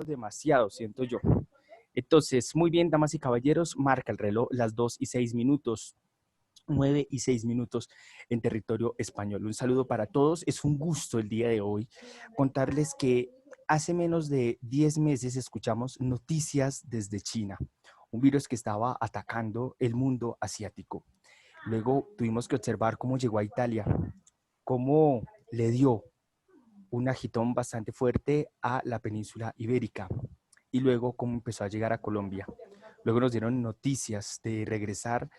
demasiado, siento yo. Entonces, muy bien, damas y caballeros, marca el reloj las 2:06, 9:06 en territorio español. Un saludo para todos. Es un gusto el día de hoy contarles que hace menos de 10 meses escuchamos noticias desde China, un virus que estaba atacando el mundo asiático. Luego tuvimos que observar cómo llegó a Italia, cómo le dio un agitón bastante fuerte a la península ibérica y luego cómo empezó a llegar a Colombia. Luego nos dieron noticias de regresar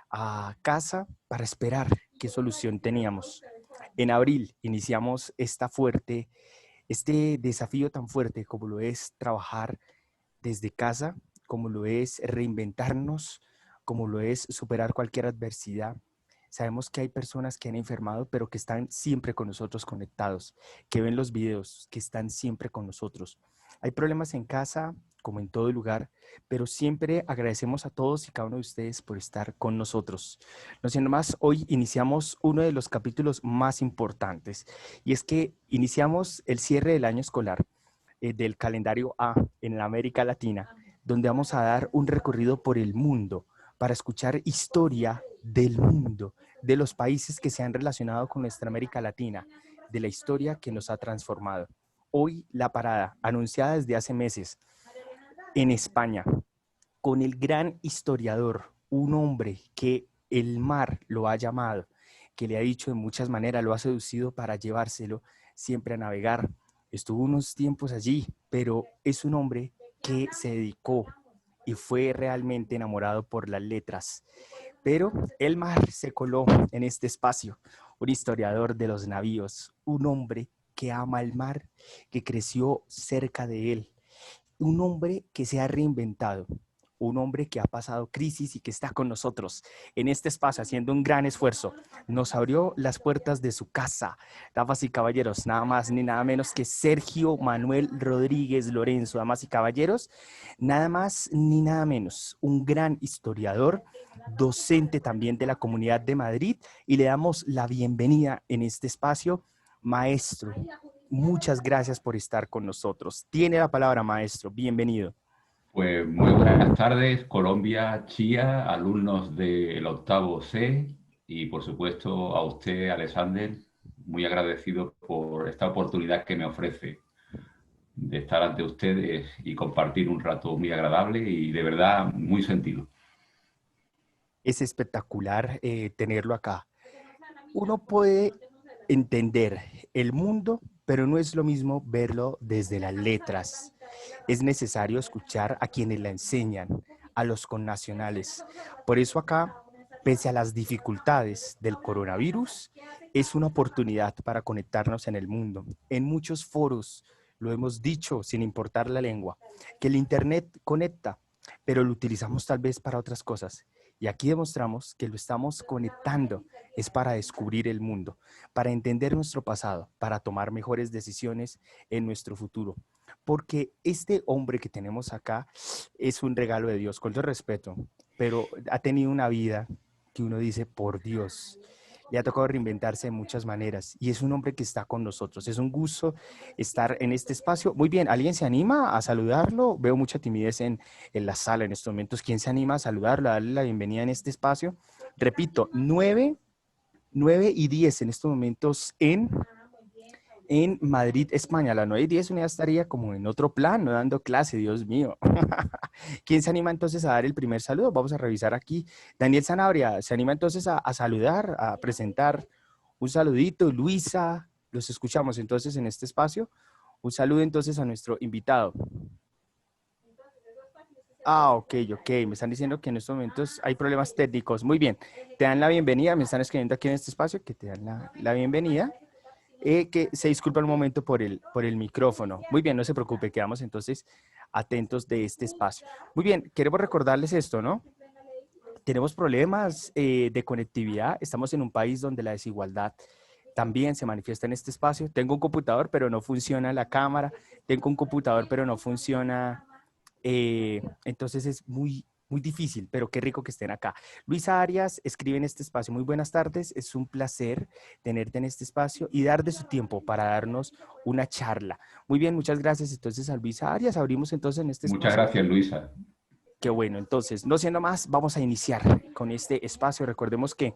a casa para esperar qué solución teníamos. En abril iniciamos este desafío tan fuerte como lo es trabajar desde casa, como lo es reinventarnos, como lo es superar cualquier adversidad. Sabemos que hay personas que han enfermado, pero que están siempre con nosotros conectados, que ven los videos, que están siempre con nosotros. Hay problemas en casa, como en todo lugar, pero siempre agradecemos a todos y cada uno de ustedes por estar con nosotros. No siendo más, hoy iniciamos uno de los capítulos más importantes, y es que iniciamos el cierre del año escolar del calendario A en la América Latina, donde vamos a dar un recorrido por el mundo para escuchar historia del mundo, de los países que se han relacionado con nuestra América Latina, de la historia que nos ha transformado. Hoy la parada, anunciada desde hace meses en España, con el gran historiador, un hombre que el mar lo ha llamado, que le ha dicho de muchas maneras, lo ha seducido para llevárselo siempre a navegar. Estuvo unos tiempos allí, pero es un hombre que se dedicó y fue realmente enamorado por las letras. Pero el mar se coló en este espacio, un historiador de los navíos, un hombre que ama el mar, que creció cerca de él, un hombre que se ha reinventado, un hombre que ha pasado crisis y que está con nosotros en este espacio haciendo un gran esfuerzo. Nos abrió las puertas de su casa. Damas y caballeros, nada más ni nada menos que Sergio Manuel Rodríguez Lorenzo. Damas y caballeros, nada más ni nada menos, un gran historiador, docente también de la Comunidad de Madrid, y le damos la bienvenida en este espacio. Maestro, muchas gracias por estar con nosotros. Tiene la palabra, maestro. Bienvenido. Pues muy buenas tardes, Colombia, Chía, alumnos del octavo C y por supuesto a usted, Alexander, muy agradecido por esta oportunidad que me ofrece de estar ante ustedes y compartir un rato muy agradable y de verdad muy sentido. Es espectacular tenerlo acá. Uno puede entender el mundo, pero no es lo mismo verlo desde las letras. Es necesario escuchar a quienes la enseñan, a los connacionales. Por eso acá, pese a las dificultades del coronavirus, es una oportunidad para conectarnos en el mundo. En muchos foros lo hemos dicho sin importar la lengua, que el Internet conecta, pero lo utilizamos tal vez para otras cosas. Y aquí demostramos que lo estamos conectando es para descubrir el mundo, para entender nuestro pasado, para tomar mejores decisiones en nuestro futuro. Porque este hombre que tenemos acá es un regalo de Dios, con todo respeto, pero ha tenido una vida que uno dice, por Dios, le ha tocado reinventarse de muchas maneras y es un hombre que está con nosotros. Es un gusto estar en este espacio. Muy bien, ¿alguien se anima a saludarlo? Veo mucha timidez en la sala en estos momentos. ¿Quién se anima a saludarlo, a darle la bienvenida en este espacio? Repito, 9:10 en estos momentos en Madrid, España. A las 9:10 una ya estaría como en otro plan, no dando clase, Dios mío. ¿Quién se anima entonces a dar el primer saludo? Vamos a revisar aquí. Daniel Sanabria, ¿se anima entonces a saludar, a presentar un saludito? Luisa, los escuchamos entonces en este espacio. Un saludo entonces a nuestro invitado. Ah, ok. Me están diciendo que en estos momentos hay problemas técnicos. Muy bien. Te dan la bienvenida. Me están escribiendo aquí en este espacio que te dan la bienvenida. Que se disculpa un momento por el micrófono. Muy bien, no se preocupe, quedamos entonces atentos de este espacio. Muy bien, queremos recordarles esto, ¿no? Tenemos problemas de conectividad, estamos en un país donde la desigualdad también se manifiesta en este espacio. Tengo un computador, pero no funciona la cámara, tengo un computador, pero no funciona, entonces es muy muy difícil, pero qué rico que estén acá. Luisa Arias escribe en este espacio, muy buenas tardes, es un placer tenerte en este espacio y dar de su tiempo para darnos una charla. Muy bien, muchas gracias entonces a Luisa Arias, abrimos entonces en este Muchas espacio. gracias, Luisa. Qué bueno, entonces, no siendo más, vamos a iniciar con este espacio. Recordemos que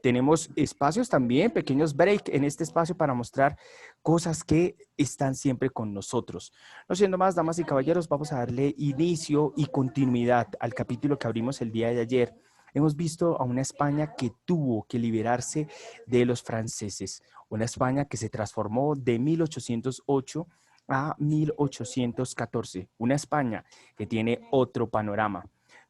tenemos espacios también, pequeños break en este espacio para mostrar cosas que están siempre con nosotros. No siendo más, damas y caballeros, vamos a darle inicio y continuidad al capítulo que abrimos el día de ayer. Hemos visto a una España que tuvo que liberarse de los franceses, una España que se transformó de 1808 a 1814, una España que tiene otro panorama.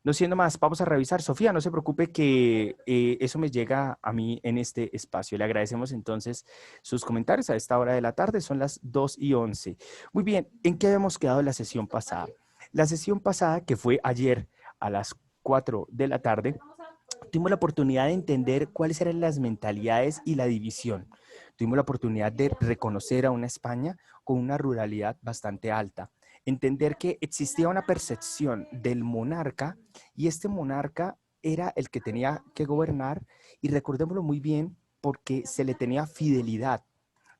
No siendo más, vamos a revisar. Sofía, no se preocupe que eso me llega a mí en este espacio. Le agradecemos entonces sus comentarios a esta hora de la tarde, son las 2:11. Muy bien, ¿en qué habíamos quedado la sesión pasada? La sesión pasada, que fue ayer a las 4 de la tarde, tuvimos la oportunidad de entender cuáles eran las mentalidades y la división. Tuvimos la oportunidad de reconocer a una España con una ruralidad bastante alta. Entender que existía una percepción del monarca y este monarca era el que tenía que gobernar y recordémoslo muy bien porque se le tenía fidelidad.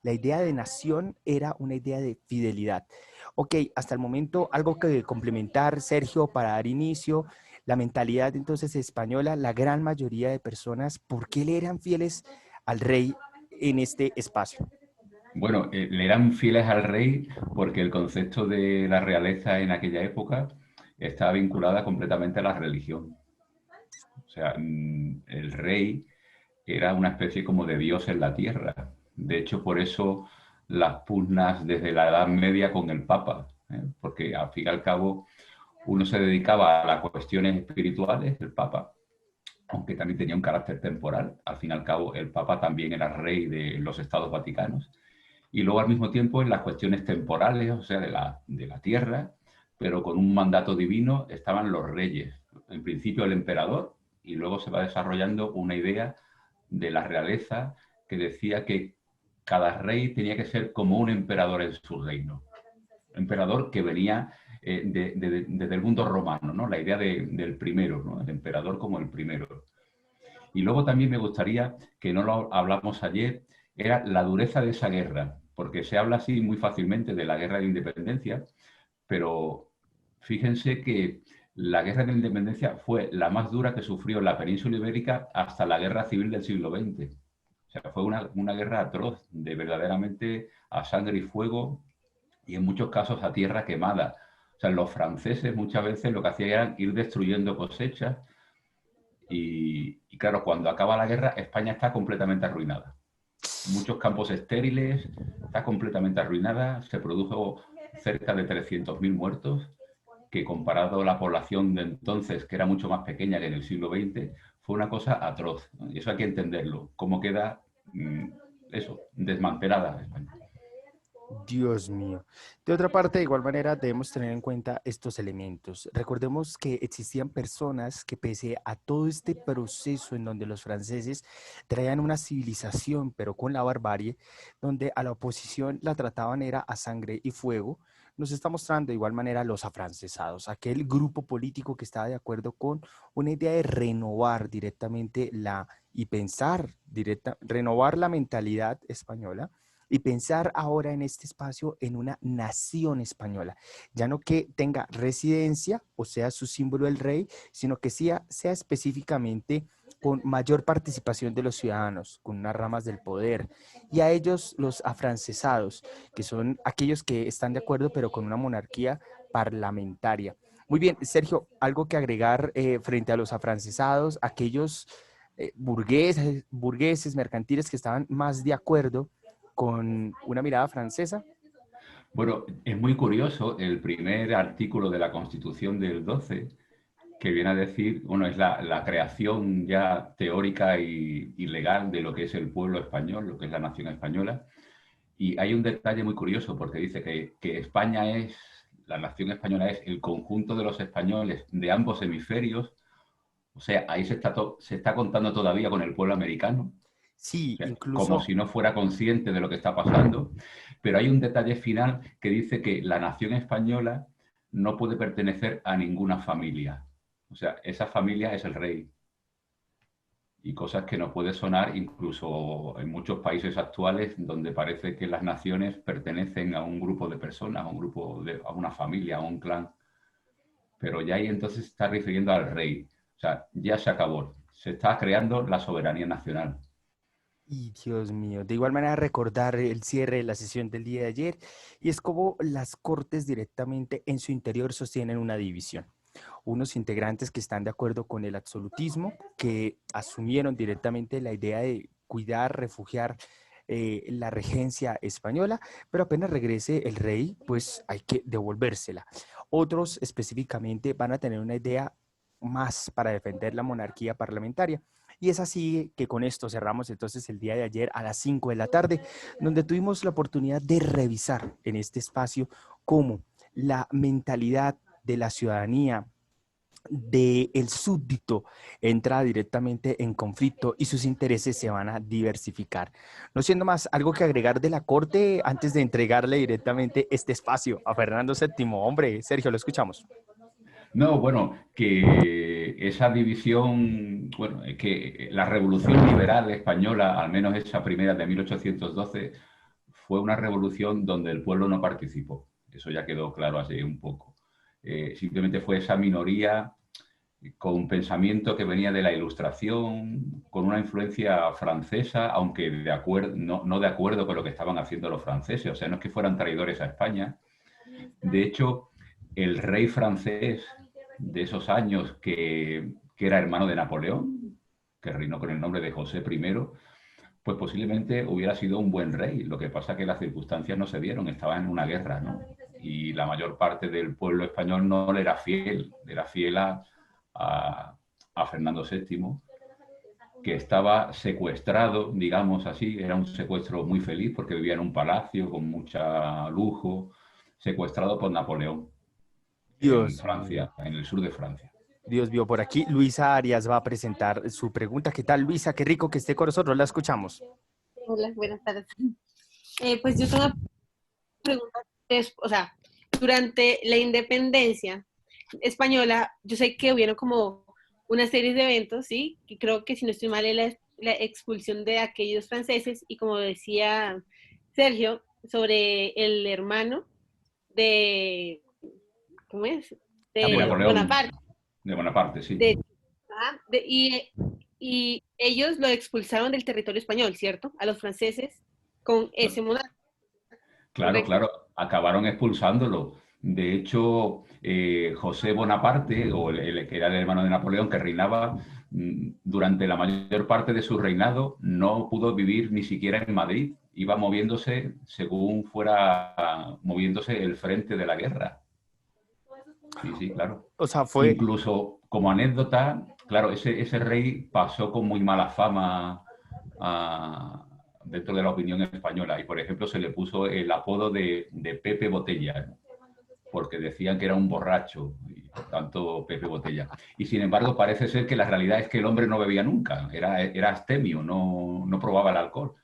La idea de nación era una idea de fidelidad. Ok, hasta el momento algo que complementar, Sergio, para dar inicio. La mentalidad entonces española, la gran mayoría de personas, ¿por qué le eran fieles al rey en este espacio? Bueno, le eran fieles al rey porque el concepto de la realeza en aquella época estaba vinculada completamente a la religión. O sea, el rey era una especie como de Dios en la tierra. De hecho, por eso las pugnas desde la Edad Media con el Papa, ¿eh? Porque al fin y al cabo uno se dedicaba a las cuestiones espirituales, el Papa, aunque también tenía un carácter temporal. Al fin y al cabo, el Papa también era rey de los Estados Vaticanos. Y luego, al mismo tiempo, en las cuestiones temporales, o sea, de la tierra, pero con un mandato divino, estaban los reyes. En principio, el emperador, y luego se va desarrollando una idea de la realeza que decía que cada rey tenía que ser como un emperador en su reino. Emperador que venía desde el mundo romano, ¿no? La idea del primero, ¿no? El emperador como el primero. Y luego también me gustaría, que no lo hablamos ayer, era la dureza de esa guerra, porque se habla así muy fácilmente de la guerra de independencia, pero fíjense que la guerra de independencia fue la más dura que sufrió la península ibérica hasta la guerra civil del siglo XX. O sea, fue una guerra atroz, de verdaderamente a sangre y fuego, y en muchos casos a tierra quemada. O sea, los franceses muchas veces lo que hacían era ir destruyendo cosechas y claro, cuando acaba la guerra, España está completamente arruinada. Muchos campos estériles, está completamente arruinada, se produjo cerca de 300.000 muertos, que comparado a la población de entonces, que era mucho más pequeña que en el siglo XX, fue una cosa atroz. Y eso hay que entenderlo, cómo queda eso, desmantelada España. Dios mío. De otra parte, de igual manera, debemos tener en cuenta estos elementos. Recordemos que existían personas que pese a todo este proceso en donde los franceses traían una civilización, pero con la barbarie, donde a la oposición la trataban era a sangre y fuego, nos está mostrando de igual manera los afrancesados, aquel grupo político que estaba de acuerdo con una idea de renovar directamente y pensar renovar la mentalidad española y pensar ahora en este espacio en una nación española, ya no que tenga residencia, o sea, su símbolo el rey, sino que sea específicamente con mayor participación de los ciudadanos, con unas ramas del poder, y a ellos los afrancesados, que son aquellos que están de acuerdo, pero con una monarquía parlamentaria. Muy bien, Sergio, algo que agregar frente a los afrancesados, aquellos burgueses, mercantiles que estaban más de acuerdo con una mirada francesa. Bueno, es muy curioso el primer artículo de la Constitución del 12, que viene a decir, bueno, es la creación ya teórica y legal de lo que es el pueblo español, lo que es la nación española. Y hay un detalle muy curioso porque dice que España es, la nación española es el conjunto de los españoles de ambos hemisferios. O sea, ahí se está contando todavía con el pueblo americano. O Sí, sea, como incluso, si no fuera consciente de lo que está pasando. Pero hay un detalle final que dice que la nación española no puede pertenecer a ninguna familia. O sea, esa familia es el rey. Y cosas que nos puede sonar incluso en muchos países actuales donde parece que las naciones pertenecen a un grupo de personas, a una familia, a un clan. Pero ya ahí entonces se está refiriendo al rey. O sea, ya se acabó. Se está creando la soberanía nacional. Y Dios mío, de igual manera recordar el cierre de la sesión del día de ayer y es como las cortes directamente en su interior sostienen una división. Unos integrantes que están de acuerdo con el absolutismo, que asumieron directamente la idea de cuidar, refugiar la regencia española, pero apenas regrese el rey, pues hay que devolvérsela. Otros específicamente van a tener una idea más para defender la monarquía parlamentaria. Y es así que con esto cerramos entonces el día de ayer a las 5 de la tarde, donde tuvimos la oportunidad de revisar en este espacio cómo la mentalidad de la ciudadanía, del súbdito, entra directamente en conflicto y sus intereses se van a diversificar. No siendo más, algo que agregar de la Corte antes de entregarle directamente este espacio a Fernando VII. Hombre, Sergio, lo escuchamos. No, bueno, que esa división, bueno, es que la Revolución Liberal Española, al menos esa primera de 1812, fue una revolución donde el pueblo no participó. Eso ya quedó claro hace un poco. Simplemente fue esa minoría con un pensamiento que venía de la Ilustración, con una influencia francesa, aunque no de acuerdo con lo que estaban haciendo los franceses. O sea, no es que fueran traidores a España. De hecho, el rey francés de esos años, que era hermano de Napoleón, que reinó con el nombre de José I, pues posiblemente hubiera sido un buen rey. Lo que pasa es que las circunstancias no se dieron, estaba en una guerra, ¿no? Y la mayor parte del pueblo español no le era fiel a Fernando VII, que estaba secuestrado, digamos así, era un secuestro muy feliz porque vivía en un palacio con mucha lujo, secuestrado por Napoleón en Dios mío. Francia, en el sur de Francia. Dios mío, por aquí Luisa Arias va a presentar su pregunta. ¿Qué tal, Luisa? Qué rico que esté con nosotros. La escuchamos. Hola, buenas tardes. Pues yo tengo una pregunta, o sea, durante la independencia española, yo sé que hubieron como una serie de eventos, ¿sí? Que creo que si no estoy mal es la expulsión de aquellos franceses y como decía Sergio, sobre el hermano de, ¿cómo es? De De Napoleón. Napoleón, Bonaparte. de Bonaparte, sí. Y ellos lo expulsaron del territorio español, ¿cierto? A los franceses con ese monarca, Claro, ¿correcto? claro, acabaron expulsándolo. De hecho, José Bonaparte, o el que era el hermano de Napoleón, que reinaba durante la mayor parte de su reinado, no pudo vivir ni siquiera en Madrid. Iba moviéndose según fuera moviéndose el frente de la guerra. Sí, sí, claro. O sea, fue, Incluso como anécdota, claro, ese rey pasó con muy mala fama a, dentro de la opinión española y, por ejemplo, se le puso el apodo de Pepe Botella, ¿no? Porque decían que era un borracho y por tanto Pepe Botella. Y sin embargo parece ser que la realidad es que el hombre no bebía nunca, era astemio, no probaba el alcohol.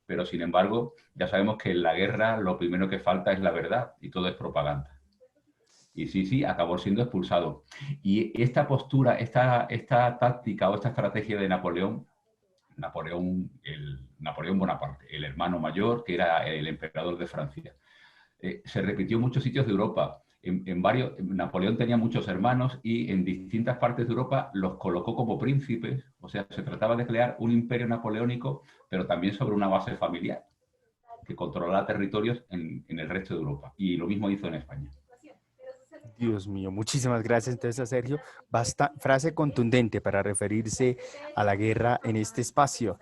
Pero sin embargo ya sabemos que en la guerra lo primero que falta es la verdad y todo es propaganda. Y sí, sí, acabó siendo expulsado. Y esta postura, esta táctica o esta estrategia de Napoleón Bonaparte, el hermano mayor, que era el emperador de Francia, se repitió en muchos sitios de Europa. Napoleón tenía muchos hermanos y en distintas partes de Europa los colocó como príncipes. O sea, se trataba de crear un imperio napoleónico, pero también sobre una base familiar que controlara territorios en el resto de Europa. Y lo mismo hizo en España. Dios mío, muchísimas gracias entonces a Sergio. Basta, frase contundente para referirse a la guerra en este espacio.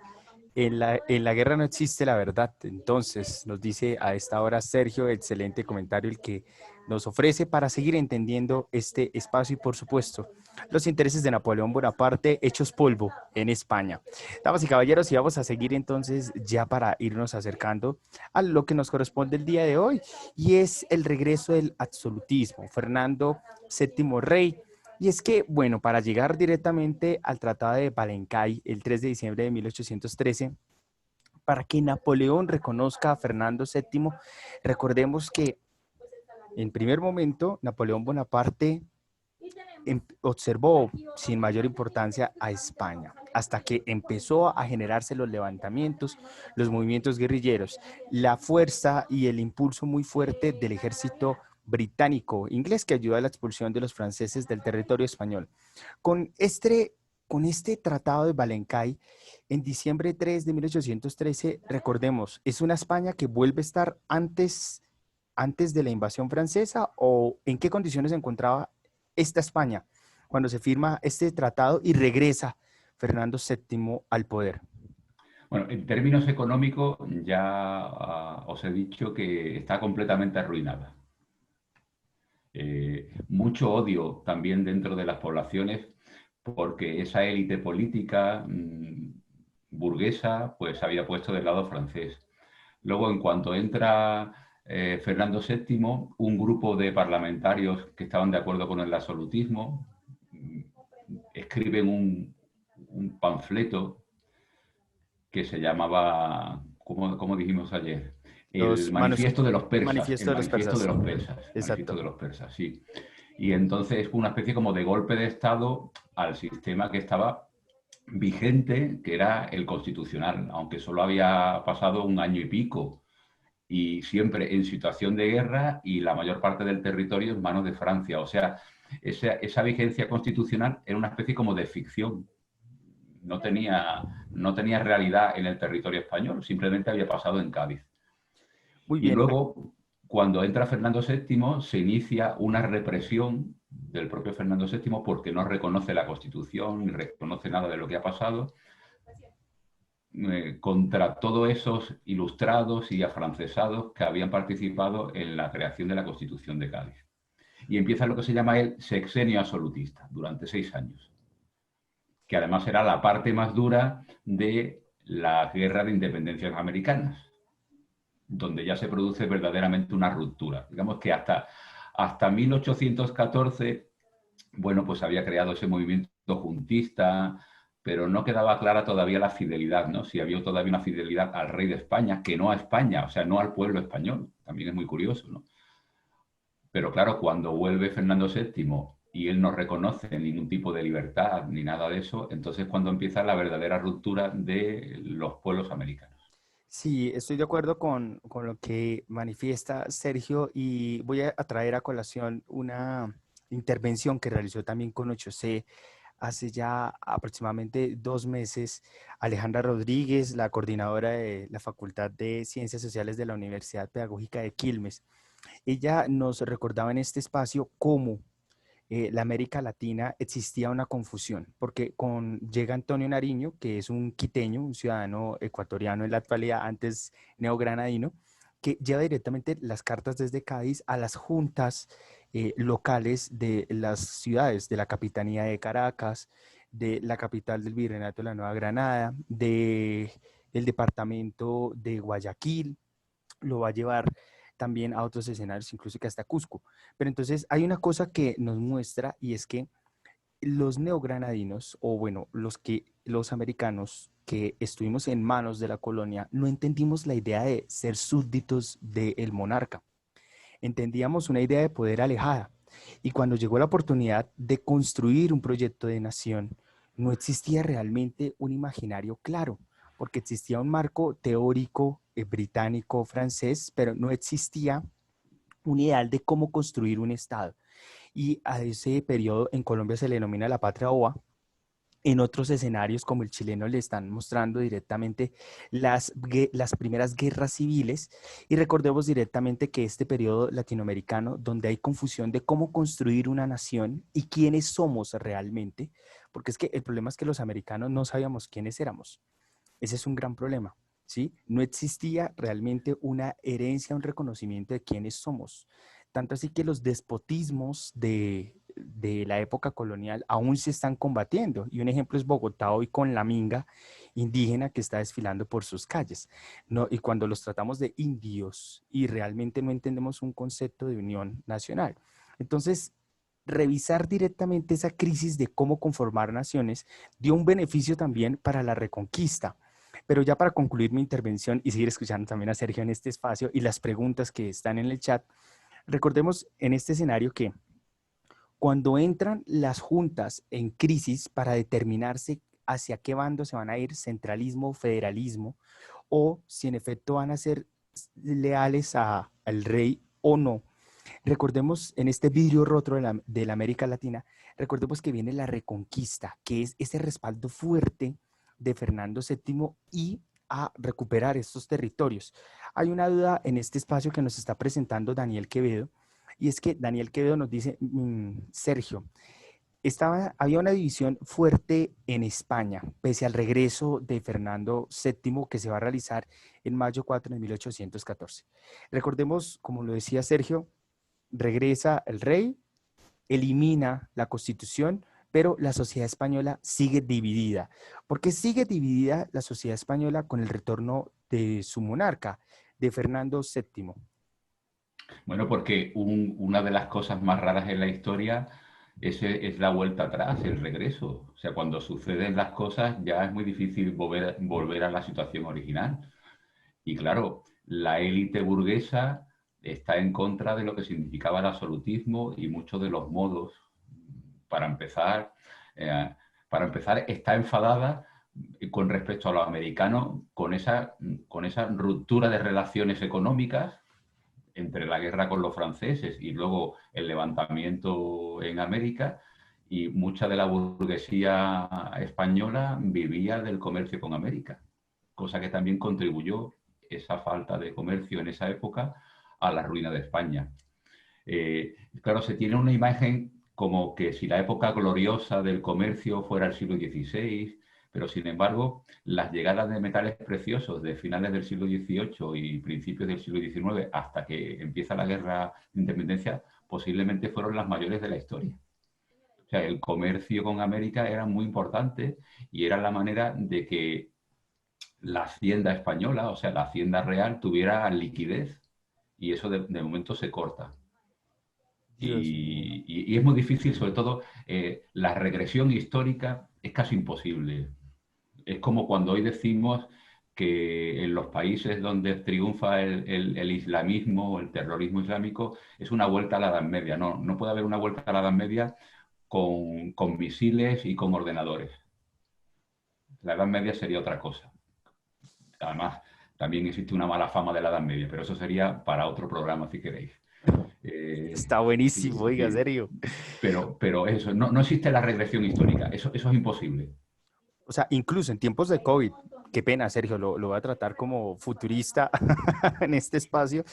En la guerra no existe la verdad. Entonces, nos dice a esta hora Sergio, excelente comentario el que nos ofrece para seguir entendiendo este espacio y, por supuesto, los intereses de Napoleón Bonaparte hechos polvo en España. Damas y caballeros, y vamos a seguir entonces ya para irnos acercando a lo que nos corresponde el día de hoy, y es el regreso del absolutismo. Fernando VII Rey. Y es que, bueno, para llegar directamente al Tratado de Palenquay, el 3 de diciembre de 1813, para que Napoleón reconozca a Fernando VII, recordemos que en primer momento Napoleón Bonaparte observó sin mayor importancia a España, hasta que empezó a generarse los levantamientos, los movimientos guerrilleros, la fuerza y el impulso muy fuerte del ejército británico, inglés, que ayudó a la expulsión de los franceses del territorio español. Con este tratado de Balencay, en diciembre 3 de 1813, recordemos, es una España que vuelve a estar antes de la invasión francesa, o en qué condiciones se encontraba esta España cuando se firma este tratado y regresa Fernando VII al poder. Bueno, en términos económicos ya os he dicho que está completamente arruinada. Mucho odio también dentro de las poblaciones porque esa élite política burguesa pues había puesto del lado francés. Luego, en cuanto entra Fernando VII, un grupo de parlamentarios que estaban de acuerdo con el absolutismo escriben un panfleto que se llamaba, como dijimos ayer, el Manifiesto de los Persas. Manifiesto El Manifiesto de los Persas. Exacto. Manifiesto de los Persas, sí. Y entonces es una especie como de golpe de Estado al sistema que estaba vigente, que era el constitucional, aunque solo había pasado un año y pico, y siempre en situación de guerra y la mayor parte del territorio en manos de Francia. O sea, esa vigencia constitucional era una especie como de ficción. No tenía realidad en el territorio español, simplemente había pasado en Cádiz. Muy Y bien. luego, cuando entra Fernando VII, se inicia una represión del propio Fernando VII porque no reconoce la Constitución, ni reconoce nada de lo que ha pasado, contra todos esos ilustrados y afrancesados que habían participado en la creación de la Constitución de Cádiz. Y empieza lo que se llama el sexenio absolutista, durante 6 años, que además era la parte más dura de la guerra de independencias americanas, donde ya se produce verdaderamente una ruptura. Digamos que hasta 1814, bueno, pues había creado ese movimiento juntista, pero no quedaba clara todavía la fidelidad, ¿no? Si había todavía una fidelidad al rey de España, que no a España, o sea, no al pueblo español. También es muy curioso, ¿no? Pero claro, cuando vuelve Fernando VII y él no reconoce ningún tipo de libertad ni nada de eso, entonces cuando empieza la verdadera ruptura de los pueblos americanos. Sí, estoy de acuerdo con lo que manifiesta Sergio, y voy a traer a colación una intervención que realizó también con 8C hace ya aproximadamente 2 meses, Alejandra Rodríguez, la coordinadora de la Facultad de Ciencias Sociales de la Universidad Pedagógica de Quilmes. Ella nos recordaba en este espacio cómo la América Latina existía una confusión, porque llega Antonio Nariño, que es un quiteño, un ciudadano ecuatoriano en la actualidad, antes neogranadino, que lleva directamente las cartas desde Cádiz a las juntas locales de las ciudades, de la Capitanía de Caracas, de la capital del Virreinato de la Nueva Granada, del departamento de Guayaquil. Lo va a llevar también a otros escenarios, incluso que hasta Cusco. Pero entonces hay una cosa que nos muestra, y es que los neogranadinos, o bueno, los americanos que estuvimos en manos de la colonia, no entendimos la idea de ser súbditos del monarca. Entendíamos una idea de poder alejada. Y cuando llegó la oportunidad de construir un proyecto de nación, no existía realmente un imaginario claro, porque existía un marco teórico británico, francés, pero no existía un ideal de cómo construir un Estado. Y a ese periodo en Colombia se le denomina la patria ova. En otros escenarios como el chileno le están mostrando directamente las primeras guerras civiles, y recordemos directamente que este periodo latinoamericano donde hay confusión de cómo construir una nación y quiénes somos realmente, porque es que el problema es que los americanos no sabíamos quiénes éramos. Ese es un gran problema, ¿sí? No existía realmente una herencia, un reconocimiento de quiénes somos. Tanto así que los despotismos de la época colonial aún se están combatiendo. Y un ejemplo es Bogotá hoy con la minga indígena que está desfilando por sus calles, ¿no? Y cuando los tratamos de indios y realmente no entendemos un concepto de unión nacional. Entonces, revisar directamente esa crisis de cómo conformar naciones dio un beneficio también para la reconquista. Pero ya para concluir mi intervención y seguir escuchando también a Sergio en este espacio y las preguntas que están en el chat, recordemos en este escenario que Cuando entran las juntas en crisis para determinarse hacia qué bando se van a ir, centralismo, federalismo, o si en efecto van a ser leales al rey o no. Recordemos en este vidrio roto de la América Latina, recordemos que viene la Reconquista, que es ese respaldo fuerte de Fernando VII y a recuperar estos territorios. Hay una duda en este espacio que nos está presentando Daniel Quevedo, y es que Daniel Quevedo nos dice, Sergio, había una división fuerte en España, pese al regreso de Fernando VII que se va a realizar en mayo 4 de 1814. Recordemos, como lo decía Sergio, regresa el rey, elimina la Constitución, pero la sociedad española sigue dividida. ¿Por qué sigue dividida la sociedad española con el retorno de su monarca, de Fernando VII? Bueno, porque una de las cosas más raras en la historia es la vuelta atrás, el regreso. O sea, cuando suceden las cosas ya es muy difícil volver a la situación original. Y claro, la élite burguesa está en contra de lo que significaba el absolutismo y muchos de los modos. Para empezar, eh, está enfadada con respecto a los americanos con esa ruptura de relaciones económicas entre la guerra con los franceses y luego el levantamiento en América, y mucha de la burguesía española vivía del comercio con América, cosa que también contribuyó esa falta de comercio en esa época a la ruina de España. Claro, se tiene una imagen como que si la época gloriosa del comercio fuera el siglo XVI, pero sin embargo, las llegadas de metales preciosos de finales del siglo XVIII y principios del siglo XIX hasta que empieza la guerra de independencia, posiblemente fueron las mayores de la historia. O sea, el comercio con América era muy importante y era la manera de que la hacienda española, o sea, la hacienda real, tuviera liquidez, y eso de momento se corta. Y es muy difícil, sobre todo, la regresión histórica es casi imposible. Es como cuando hoy decimos que en los países donde triunfa el islamismo o el terrorismo islámico es una vuelta a la Edad Media. No, no puede haber una vuelta a la Edad Media con misiles y con ordenadores. La Edad Media sería otra cosa. Además, también existe una mala fama de la Edad Media, pero eso sería para otro programa si queréis. Está buenísimo, oiga, Sí. serio. Pero eso, no existe la regresión histórica, eso es imposible. O sea, incluso en tiempos de COVID, qué pena, Sergio, lo voy a tratar como futurista en este espacio.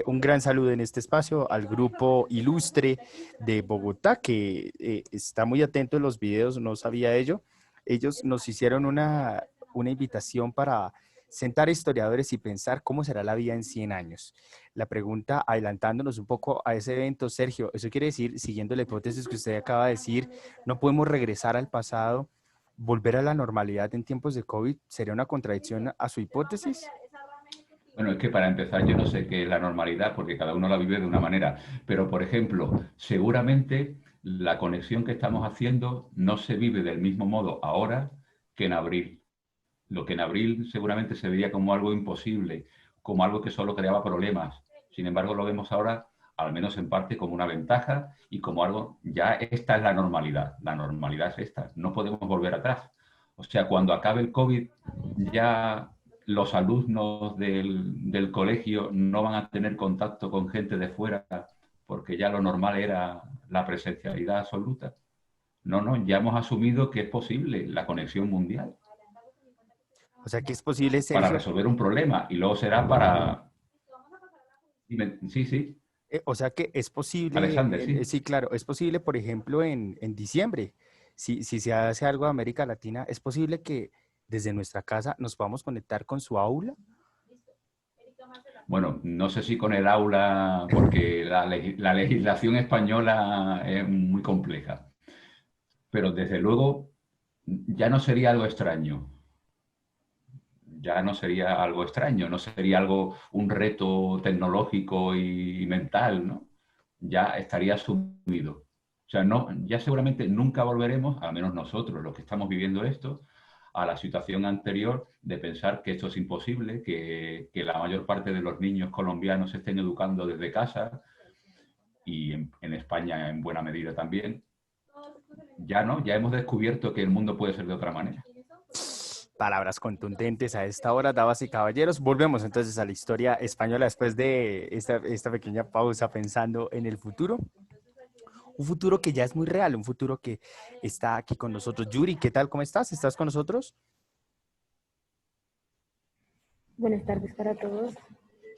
Un gran saludo en este espacio al grupo ilustre de Bogotá, que está muy atento en los videos, no sabía ello. Ellos nos hicieron una invitación para sentar historiadores y pensar cómo será la vida en 100 años. La pregunta, adelantándonos un poco a ese evento, Sergio, eso quiere decir, siguiendo la hipótesis que usted acaba de decir, no podemos regresar al pasado. ¿Volver a la normalidad en tiempos de COVID sería una contradicción a su hipótesis? Bueno, es que para empezar yo no sé qué es la normalidad, porque cada uno la vive de una manera. Pero, por ejemplo, seguramente la conexión que estamos haciendo no se vive del mismo modo ahora que en abril. Lo que en abril seguramente se veía como algo imposible, como algo que solo creaba problemas. Sin embargo, lo vemos ahora, al menos en parte, como una ventaja y como algo, ya esta es la normalidad. La normalidad es esta, no podemos volver atrás. O sea, cuando acabe el COVID, ya los alumnos del colegio no van a tener contacto con gente de fuera porque ya lo normal era la presencialidad absoluta. No, ya hemos asumido que es posible la conexión mundial O sea, que es posible, para Sergio, resolver un problema y luego será para... Sí, sí, o sea, que es posible, Alexander, sí. sí, claro, es posible, por ejemplo, en diciembre, si se hace algo de América Latina, es posible que desde nuestra casa nos podamos conectar con su aula. Bueno, no sé si con el aula, porque la legislación española es muy compleja, pero desde luego ya no sería algo extraño. Ya no sería algo extraño, no sería algo, un reto tecnológico y mental, ¿no? Ya estaría asumido. O sea, no, ya seguramente nunca volveremos, al menos nosotros, los que estamos viviendo esto, a la situación anterior de pensar que esto es imposible, que la mayor parte de los niños colombianos se estén educando desde casa. y en España en buena medida también, ya no, ya hemos descubierto que el mundo puede ser de otra manera. Palabras contundentes a esta hora, damas y caballeros. Volvemos entonces a la historia española después de esta pequeña pausa pensando en el futuro. Un futuro que ya es muy real, un futuro que está aquí con nosotros. Yuri, ¿qué tal? ¿Cómo estás? ¿Estás con nosotros? Buenas tardes para todos.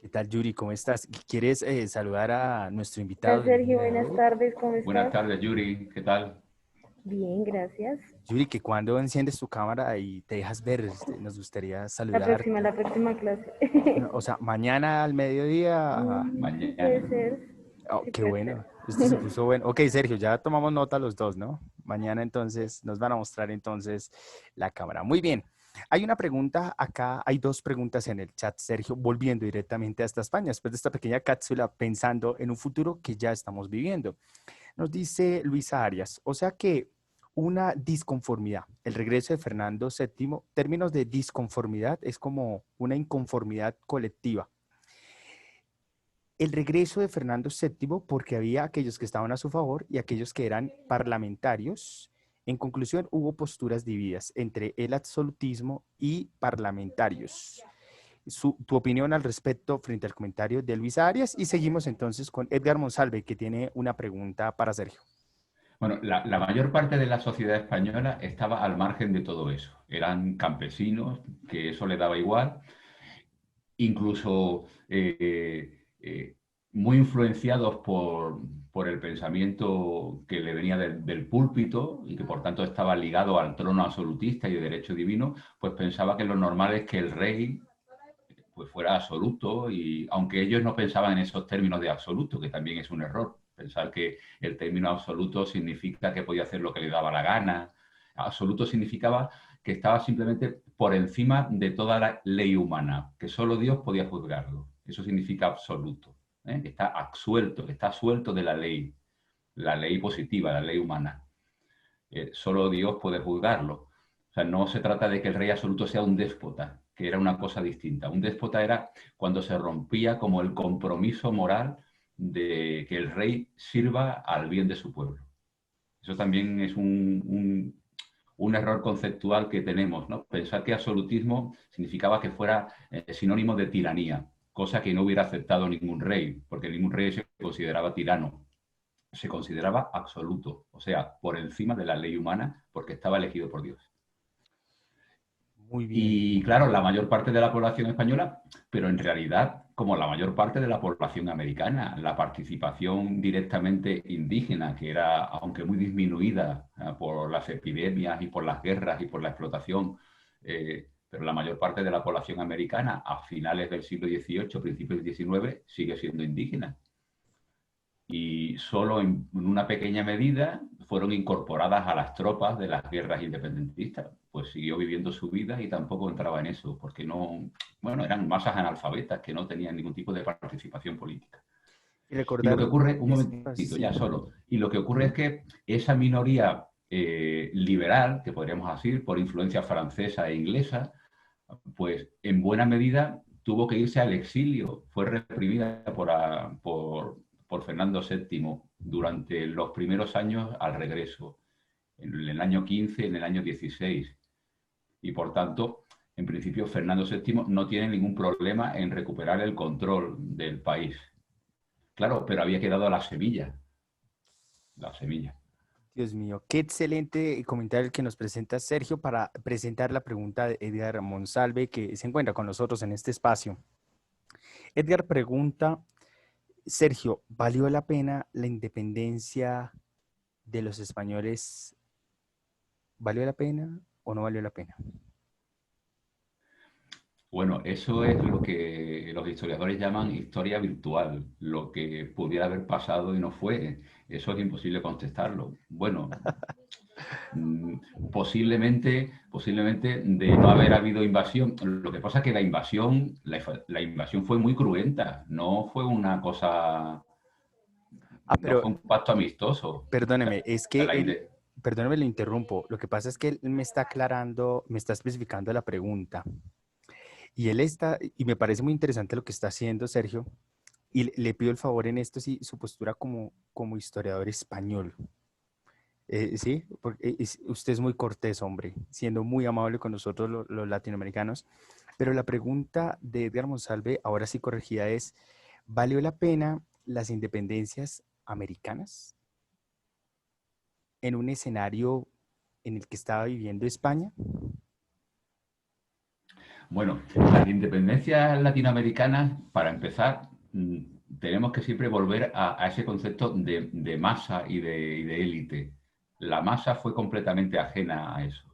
¿Qué tal, Yuri? ¿Cómo estás? ¿Quieres saludar a nuestro invitado Hola del Sergio, día de buenas hoy? tardes, ¿cómo Buenas estás? tardes, Yuri, ¿qué tal? Bien, gracias. Yuri, que cuando enciendes tu cámara y te dejas ver, nos gustaría La saludarte. próxima clase. O sea, mañana al mediodía. Sí, Mañana. puede ser. Oh, Sí, qué puede bueno. ser. Esto se puso bueno. Ok, Sergio, ya tomamos nota los dos, ¿no? Mañana entonces nos van a mostrar entonces la cámara. Muy bien. Hay una pregunta acá, hay dos preguntas en el chat, Sergio, volviendo directamente hasta España, después de esta pequeña cápsula, pensando en un futuro que ya estamos viviendo. Nos dice Luisa Arias, o sea que una disconformidad, el regreso de Fernando VII, términos de disconformidad es como una inconformidad colectiva. El regreso de Fernando VII porque había aquellos que estaban a su favor y aquellos que eran parlamentarios. En conclusión, hubo posturas divididas entre el absolutismo y parlamentarios. Tu opinión al respecto frente al comentario de Luisa Arias y seguimos entonces con Edgar Monsalve que tiene una pregunta para Sergio. Bueno, la mayor parte de la sociedad española estaba al margen de todo eso. Eran campesinos, que eso le daba igual, incluso muy influenciados por el pensamiento que le venía del púlpito y que por tanto estaba ligado al trono absolutista y de derecho divino, pues pensaba que lo normal es que el rey pues fuera absoluto, y aunque ellos no pensaban en esos términos de absoluto, que también es un error, pensar que el término absoluto significa que podía hacer lo que le daba la gana. Absoluto significaba que estaba simplemente por encima de toda la ley humana, que solo Dios podía juzgarlo. Eso significa absoluto, ¿eh? Que está absuelto, que está suelto de la ley positiva, la ley humana. Solo Dios puede juzgarlo. O sea, no se trata de que el rey absoluto sea un déspota, que era una cosa distinta. Un déspota era cuando se rompía como el compromiso moral de que el rey sirva al bien de su pueblo. Eso también es un error conceptual que tenemos, ¿no? Pensar que absolutismo significaba que fuera sinónimo de tiranía, cosa que no hubiera aceptado ningún rey, porque ningún rey se consideraba tirano. Se consideraba absoluto, o sea, por encima de la ley humana, porque estaba elegido por Dios. Muy bien. Y claro, la mayor parte de la población española, pero en realidad, como la mayor parte de la población americana, la participación directamente indígena, que era, aunque muy disminuida por las epidemias y por las guerras y por la explotación, pero la mayor parte de la población americana a finales del siglo XVIII, principios del XIX, sigue siendo indígena. Y solo en una pequeña medida fueron incorporadas a las tropas de las guerras independentistas. Pues siguió viviendo su vida y tampoco entraba en eso, porque no, bueno, eran masas analfabetas que no tenían ningún tipo de participación política. Y Y lo que recordar, ocurre, un momentito, sí. ya solo, y lo que ocurre es que esa minoría liberal, que podríamos decir, por influencia francesa e inglesa, pues en buena medida tuvo que irse al exilio, fue reprimida por Fernando VII durante los primeros años al regreso, en el año 15, en el año 16. Y por tanto, en principio, Fernando VII no tiene ningún problema en recuperar el control del país. Claro, pero había quedado la semilla. La semilla. Dios mío, qué excelente comentario el que nos presenta Sergio para presentar la pregunta de Edgar Monsalve, que se encuentra con nosotros en este espacio. Edgar pregunta, Sergio, ¿valió la pena la independencia de los españoles? ¿Valió la pena o no valió la pena? Bueno, eso es lo que los historiadores llaman historia virtual, lo que pudiera haber pasado y no fue. Eso es imposible contestarlo. Bueno, posiblemente de no haber habido invasión. Lo que pasa es que la invasión fue muy cruenta, no fue una cosa, no Pero fue un pacto amistoso. perdóneme, es que La inde- perdóneme, lo interrumpo. Lo que pasa es que él me está aclarando, me está especificando la pregunta. Y él está, y me parece muy interesante lo que está haciendo Sergio, Y le pido el favor en esto, sí, su postura como historiador español. Sí, porque usted es muy cortés, hombre, siendo muy amable con nosotros los latinoamericanos. Pero la pregunta de Edgar Monsalve, ahora sí corregida, es, ¿valió la pena las independencias americanas en un escenario en el que estaba viviendo España? Bueno, las independencias latinoamericanas, para empezar, tenemos que siempre volver a ese concepto de masa y de élite. La masa fue completamente ajena a eso.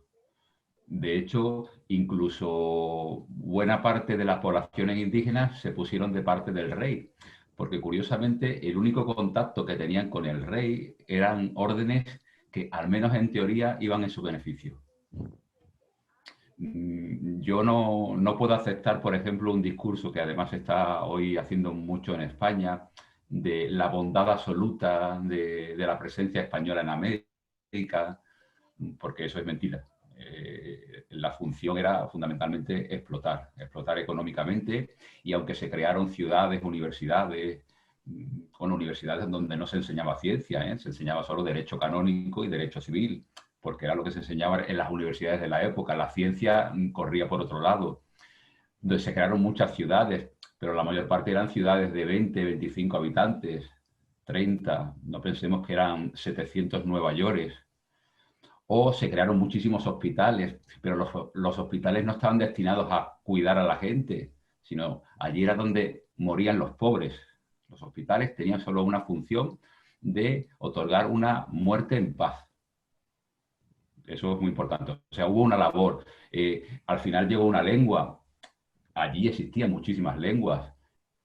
De hecho, incluso buena parte de las poblaciones indígenas se pusieron de parte del rey, porque curiosamente el único contacto que tenían con el rey eran órdenes que, al menos en teoría, iban en su beneficio. Yo no puedo aceptar, por ejemplo, un discurso que además está hoy haciendo mucho en España, de la bondad absoluta de la presencia española en América, porque eso es mentira. La función era fundamentalmente explotar económicamente, y aunque se crearon ciudades, universidades, con universidades donde no se enseñaba ciencia, se enseñaba solo derecho canónico y derecho civil, porque era lo que se enseñaba en las universidades de la época. La ciencia corría por otro lado. Entonces se crearon muchas ciudades, pero la mayor parte eran ciudades de 20, 25 habitantes, 30. No pensemos que eran 700 Nueva York. O se crearon muchísimos hospitales, pero los hospitales no estaban destinados a cuidar a la gente, sino allí era donde morían los pobres. Los hospitales tenían solo una función de otorgar una muerte en paz. Eso es muy importante. O sea, hubo una labor. Al final llegó una lengua. Allí existían muchísimas lenguas.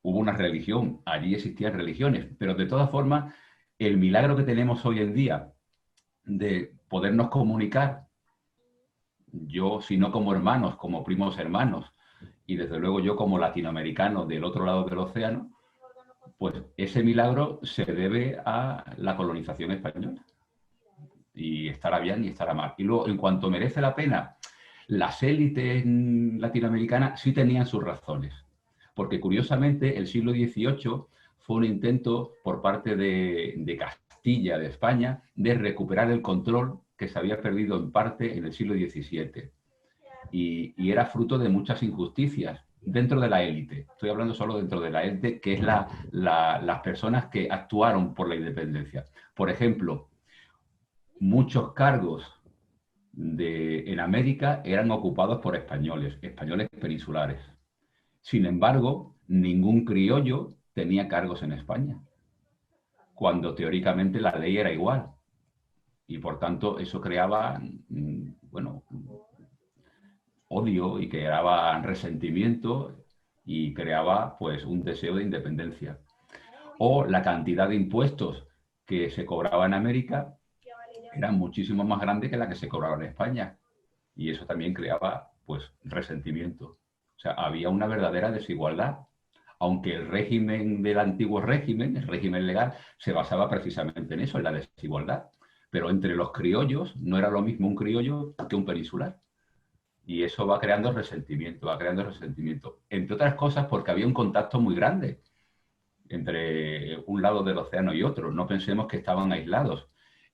Hubo una religión. Allí existían religiones. Pero de todas formas, el milagro que tenemos hoy en día de podernos comunicar, yo, si no como hermanos, como primos hermanos, y desde luego yo como latinoamericano del otro lado del océano, pues ese milagro se debe a la colonización española. Y estará bien y estará mal. Y luego, en cuanto merece la pena, las élites latinoamericanas sí tenían sus razones. Porque curiosamente el siglo XVIII fue un intento por parte de Castilla, de España, de recuperar el control que se había perdido en parte en el siglo XVII. Y era fruto de muchas injusticias dentro de la élite. Estoy hablando solo dentro de la élite, que es las personas que actuaron por la independencia. Por ejemplo, muchos cargos en América eran ocupados por españoles peninsulares. Sin embargo, ningún criollo tenía cargos en España, cuando teóricamente la ley era igual. Y por tanto eso creaba, bueno, odio y creaba resentimiento y creaba pues un deseo de independencia. O la cantidad de impuestos que se cobraba en América era muchísimo más grande que la que se cobraba en España. Y eso también creaba pues resentimiento. O sea, había una verdadera desigualdad, aunque el régimen del antiguo régimen, el régimen legal, se basaba precisamente en eso, en la desigualdad. Pero entre los criollos no era lo mismo un criollo que un peninsular. Y eso va creando resentimiento, va creando resentimiento. Entre otras cosas porque había un contacto muy grande entre un lado del océano y otro. No pensemos que estaban aislados.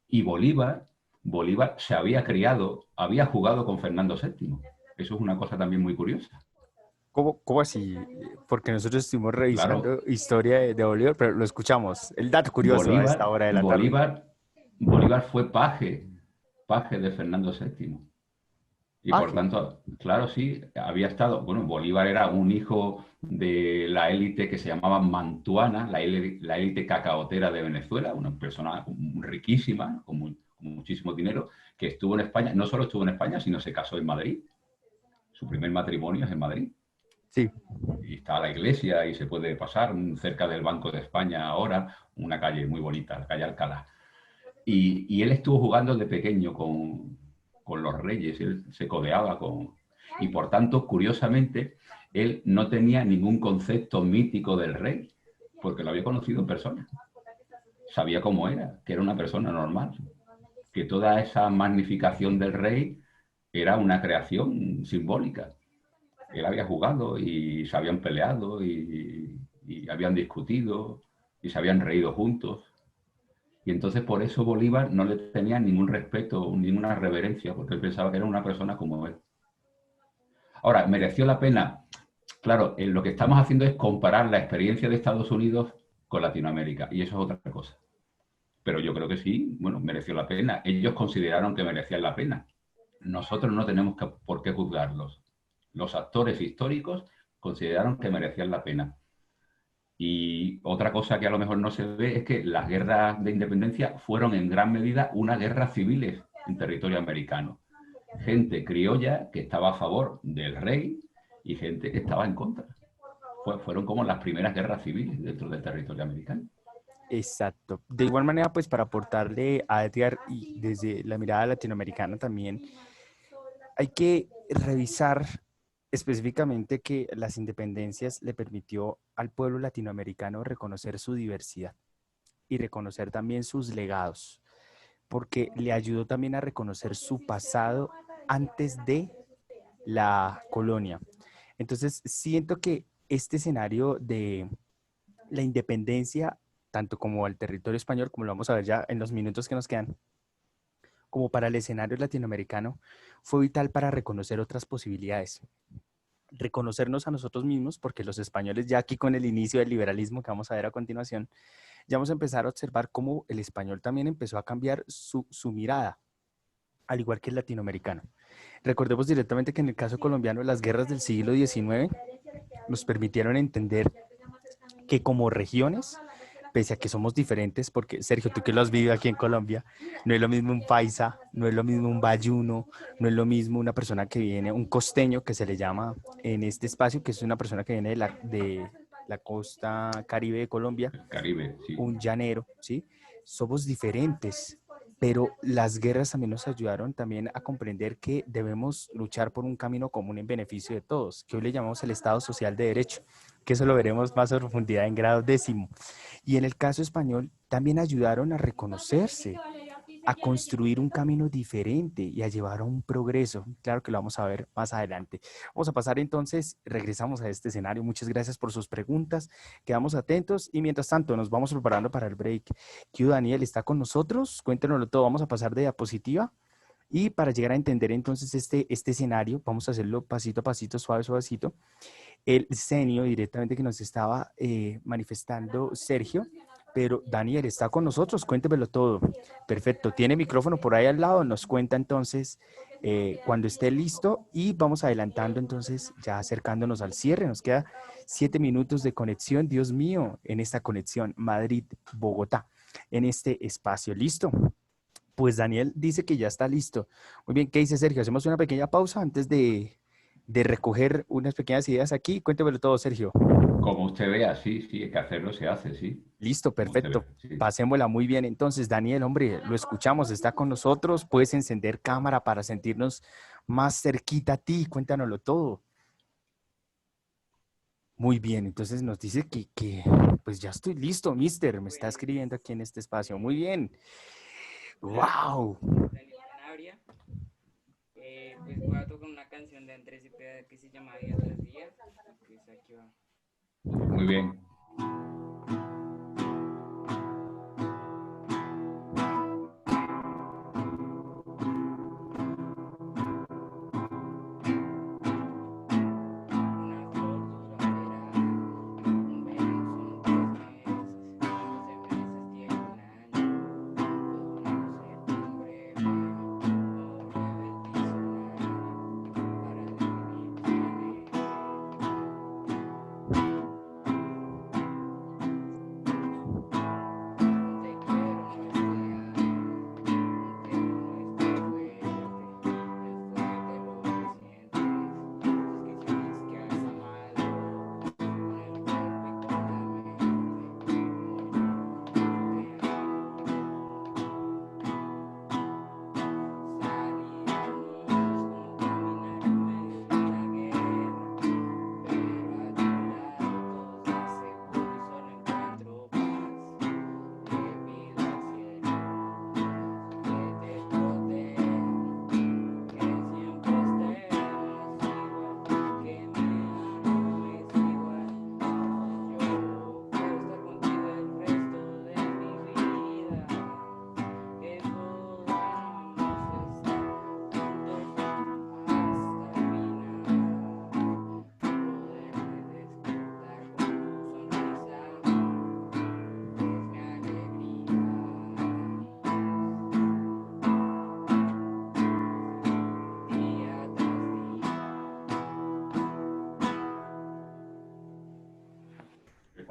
Y Bolívar se había criado, había jugado con Fernando VII. Eso es una cosa también muy curiosa. ¿Cómo así? Porque nosotros estuvimos revisando Claro, historia de Bolívar, pero lo escuchamos. El dato curioso a esta hora de la tarde. Bolívar fue paje de Fernando VII. Y por Paje. tanto, claro, sí, había estado, bueno, Bolívar era un hijo de la élite que se llamaba Mantuana, la élite cacaotera de Venezuela, una persona riquísima, con muchísimo dinero, que estuvo en España, no solo estuvo en España, sino se casó en Madrid. Su primer matrimonio es en Madrid. Sí. Y está la iglesia y se puede pasar cerca del Banco de España ahora, una calle muy bonita, la calle Alcalá. Y él estuvo jugando de pequeño con los reyes, él se codeaba con... Y por tanto, curiosamente, él no tenía ningún concepto mítico del rey, porque lo había conocido en persona. Sabía cómo era, que era una persona normal, que toda esa magnificación del rey era una creación simbólica. Él había jugado y se habían peleado y y habían discutido y se habían reído juntos. Y entonces por eso Bolívar no le tenía ningún respeto, ninguna reverencia, porque él pensaba que era una persona como él. Ahora, ¿mereció la pena? Claro, lo que estamos haciendo es comparar la experiencia de Estados Unidos con Latinoamérica, y eso es otra cosa. Pero yo creo que sí, bueno, mereció la pena. Ellos consideraron que merecían la pena. Nosotros no tenemos por qué juzgarlos. Los actores históricos consideraron que merecían la pena. Y otra cosa que a lo mejor no se ve es que las guerras de independencia fueron en gran medida unas guerras civiles en territorio americano. Gente criolla que estaba a favor del rey y gente que estaba en contra. Fueron como las primeras guerras civiles dentro del territorio americano. Exacto. De igual manera, pues para aportarle a Edgar y desde la mirada latinoamericana también, hay que revisar específicamente que las independencias le permitió al pueblo latinoamericano reconocer su diversidad y reconocer también sus legados, porque le ayudó también a reconocer su pasado antes de la colonia. Entonces, siento que este escenario de la independencia, tanto como al territorio español, como lo vamos a ver ya en los minutos que nos quedan, como para el escenario latinoamericano, fue vital para reconocer otras posibilidades. Reconocernos a nosotros mismos, porque los españoles ya aquí con el inicio del liberalismo que vamos a ver a continuación, ya vamos a empezar a observar cómo el español también empezó a cambiar su mirada, al igual que el latinoamericano. Recordemos directamente que en el caso colombiano las guerras del siglo XIX nos permitieron entender que como regiones, pese a que somos diferentes, porque Sergio, tú que lo has vivido aquí en Colombia, no es lo mismo un paisa, no es lo mismo un bayuno, no es lo mismo una persona que viene, un costeño que se le llama en este espacio, que es una persona que viene de la costa caribe de Colombia, El Caribe, sí. un llanero, ¿sí? Somos diferentes, pero las guerras también nos ayudaron también a comprender que debemos luchar por un camino común en beneficio de todos, que hoy le llamamos el Estado Social de Derecho, que eso lo veremos más a profundidad en grado 10º. Y en el caso español también ayudaron a reconocerse, a construir un camino diferente y a llevar a un progreso. Claro que lo vamos a ver más adelante. Vamos a pasar entonces, regresamos a este escenario. Muchas gracias por sus preguntas. Quedamos atentos y mientras tanto nos vamos preparando para el break. Q Daniel está con nosotros. Cuéntenoslo todo. Vamos a pasar de diapositiva. Y para llegar a entender entonces este escenario, vamos a hacerlo pasito a pasito, suave, suavecito. El senio directamente que nos estaba manifestando Sergio, pero Daniel está con nosotros, cuéntemelo todo. Perfecto, tiene micrófono por ahí al lado, nos cuenta entonces cuando esté listo y vamos adelantando entonces, ya acercándonos al cierre. Nos queda 7 minutos de conexión, Dios mío, en esta conexión Madrid-Bogotá, en este espacio. ¿Listo? Pues Daniel dice que ya está listo. Muy bien, ¿qué dice Sergio? Hacemos una pequeña pausa antes de recoger unas pequeñas ideas aquí. Cuéntemelo todo, Sergio. Como usted vea, sí, hay que hacerlo, se hace, sí. Listo, perfecto. Vea, sí. Pasémosla muy bien. Entonces, Daniel, hombre, lo escuchamos, está con nosotros. Puedes encender cámara para sentirnos más cerquita a ti. Cuéntanoslo todo. Muy bien, entonces nos dice que pues ya estoy listo, mister. Me está escribiendo aquí en este espacio. Muy bien. ¡Wow! Pues voy a tocar una canción de Andrés Cepeda que se llama Día tras Día. Pues aquí va. Muy bien.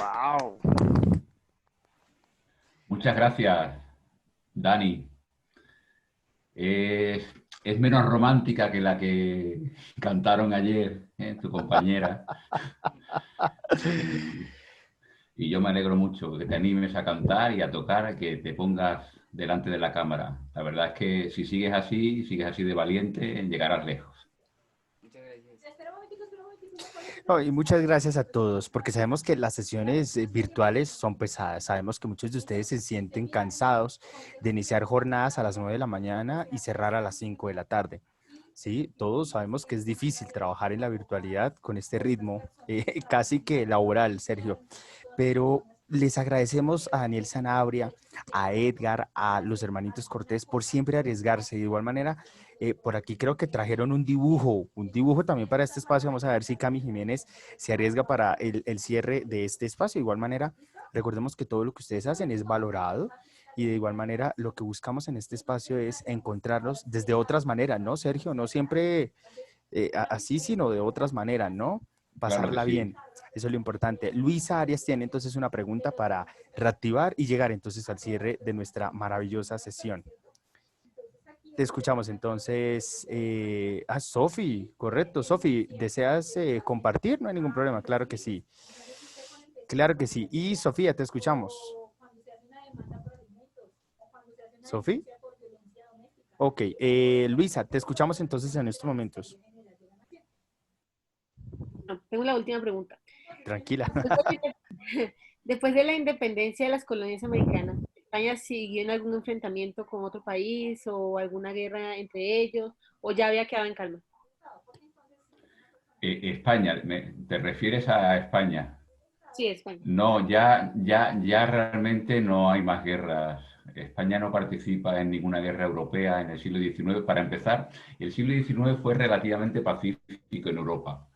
¡Wow! Muchas gracias, Dani. Es menos romántica que la que cantaron ayer, tu compañera. Y yo me alegro mucho que te animes a cantar y a tocar, que te pongas delante de la cámara. La verdad es que si sigues así de valiente, llegarás lejos. Muchas gracias. No, y muchas gracias a todos, porque sabemos que las sesiones virtuales son pesadas. Sabemos que muchos de ustedes se sienten cansados de iniciar jornadas a las 9 de la mañana y cerrar a las 5 de la tarde. Sí, todos sabemos que es difícil trabajar en la virtualidad con este ritmo, casi que laboral, Sergio. Pero les agradecemos a Daniel Sanabria, a Edgar, a los hermanitos Cortés por siempre arriesgarse. De igual manera, por aquí creo que trajeron un dibujo también para este espacio. Vamos a ver si Cami Jiménez se arriesga para el cierre de este espacio. De igual manera, recordemos que todo lo que ustedes hacen es valorado y de igual manera lo que buscamos en este espacio es encontrarnos desde otras maneras, ¿no, Sergio? No siempre así, sino de otras maneras, ¿no? Claro que Pasarla sí. bien. Eso es lo importante. Luisa Arias tiene entonces una pregunta para reactivar y llegar entonces al cierre de nuestra maravillosa sesión. Te escuchamos entonces. Sofi, correcto. Sofi, ¿deseas compartir? No hay ningún problema, claro que sí. Claro que sí. Y Sofía, te escuchamos. ¿Sofi? Ok, Luisa, te escuchamos entonces en estos momentos. No, tengo la última pregunta. Tranquila. Después de la independencia de las colonias americanas, ¿España siguió en algún enfrentamiento con otro país o alguna guerra entre ellos o ya había quedado en calma? España, ¿te refieres a España? Sí, España. No, ya realmente no hay más guerras. España no participa en ninguna guerra europea en el siglo XIX. Para empezar, el siglo XIX fue relativamente pacífico en Europa,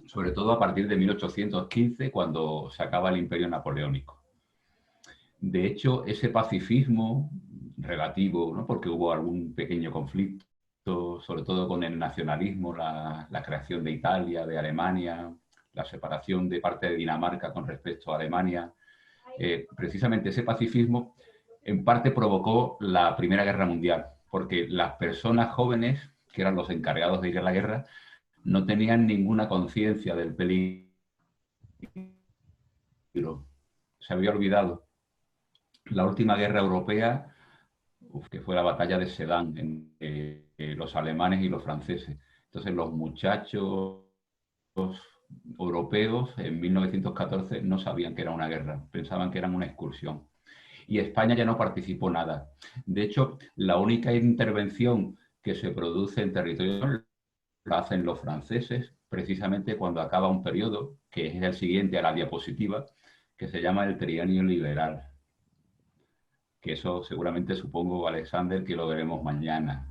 sobre todo a partir de 1815, cuando se acaba el Imperio Napoleónico. De hecho, ese pacifismo relativo, ¿no? Porque hubo algún pequeño conflicto, sobre todo con el nacionalismo, la creación de Italia, de Alemania, la separación de parte de Dinamarca con respecto a Alemania. Precisamente ese pacifismo en parte provocó la Primera Guerra Mundial, porque las personas jóvenes, que eran los encargados de ir a la guerra, no tenían ninguna conciencia del peligro. Se había olvidado. La última guerra europea, que fue la batalla de Sedan entre los alemanes y los franceses. Entonces los muchachos europeos en 1914 no sabían que era una guerra, pensaban que era una excursión. Y España ya no participó nada. De hecho, la única intervención que se produce en territorio la hacen los franceses, precisamente cuando acaba un periodo, que es el siguiente a la diapositiva, que se llama el Trienio Liberal. Que eso seguramente supongo, Alexander, que lo veremos mañana.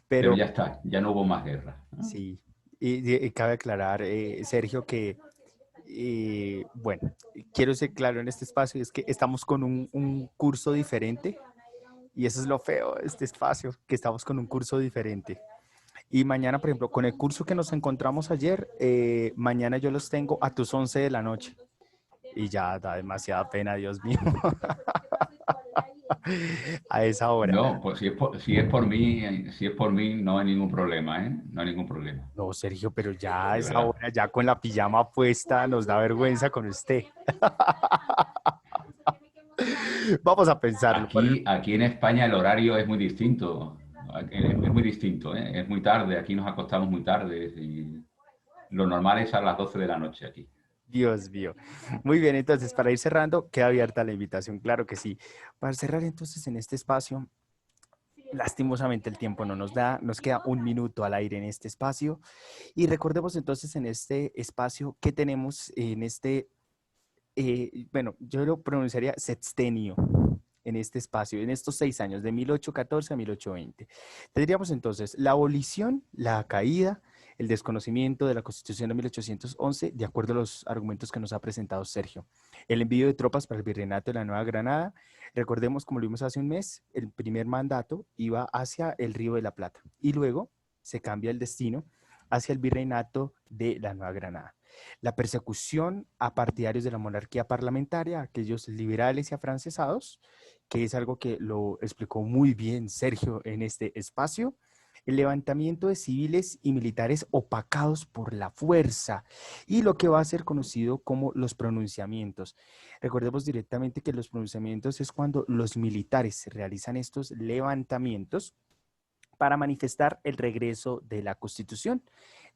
Pero Pero ya está, ya no hubo más guerra, ¿no? sí, y cabe aclarar, Sergio, que, bueno, quiero ser claro en este espacio, es que estamos con un curso diferente y eso es lo feo de este espacio, que estamos con un curso diferente. Y mañana, por ejemplo, con el curso que nos encontramos ayer, mañana yo los tengo a tus 11 de la noche. Y ya da demasiada pena, Dios mío, a esa hora. No, pues si es por mí, no hay ningún problema, ¿eh? No hay ningún problema, No, Sergio, pero ya a de esa verdad. hora, ya con la pijama puesta, nos da vergüenza con usted. Vamos a pensarlo. Aquí en España el horario es muy distinto. Es muy distinto, ¿eh? Es muy tarde, aquí nos acostamos muy tarde y lo normal es a las 12 de la noche aquí. Dios mío. Muy bien, entonces, para ir cerrando, queda abierta la invitación, claro que sí. Para cerrar entonces en este espacio, lastimosamente el tiempo no nos da, nos queda un minuto al aire en este espacio. Y recordemos entonces en este espacio que tenemos en este, bueno, yo lo pronunciaría sextenio en este espacio, en estos 6 años, de 1814 a 1820. Tendríamos entonces la abolición, la caída, el desconocimiento de la Constitución de 1811, de acuerdo a los argumentos que nos ha presentado Sergio. El envío de tropas para el Virreinato de la Nueva Granada. Recordemos, como lo vimos hace un mes, el primer mandato iba hacia el Río de la Plata y luego se cambia el destino hacia el Virreinato de la Nueva Granada. la persecución a partidarios de la monarquía parlamentaria, aquellos liberales y afrancesados, que es algo que lo explicó muy bien Sergio en este espacio, el levantamiento de civiles y militares opacados por la fuerza y lo que va a ser conocido como los pronunciamientos. Recordemos directamente que los pronunciamientos es cuando los militares realizan estos levantamientos para manifestar el regreso de la Constitución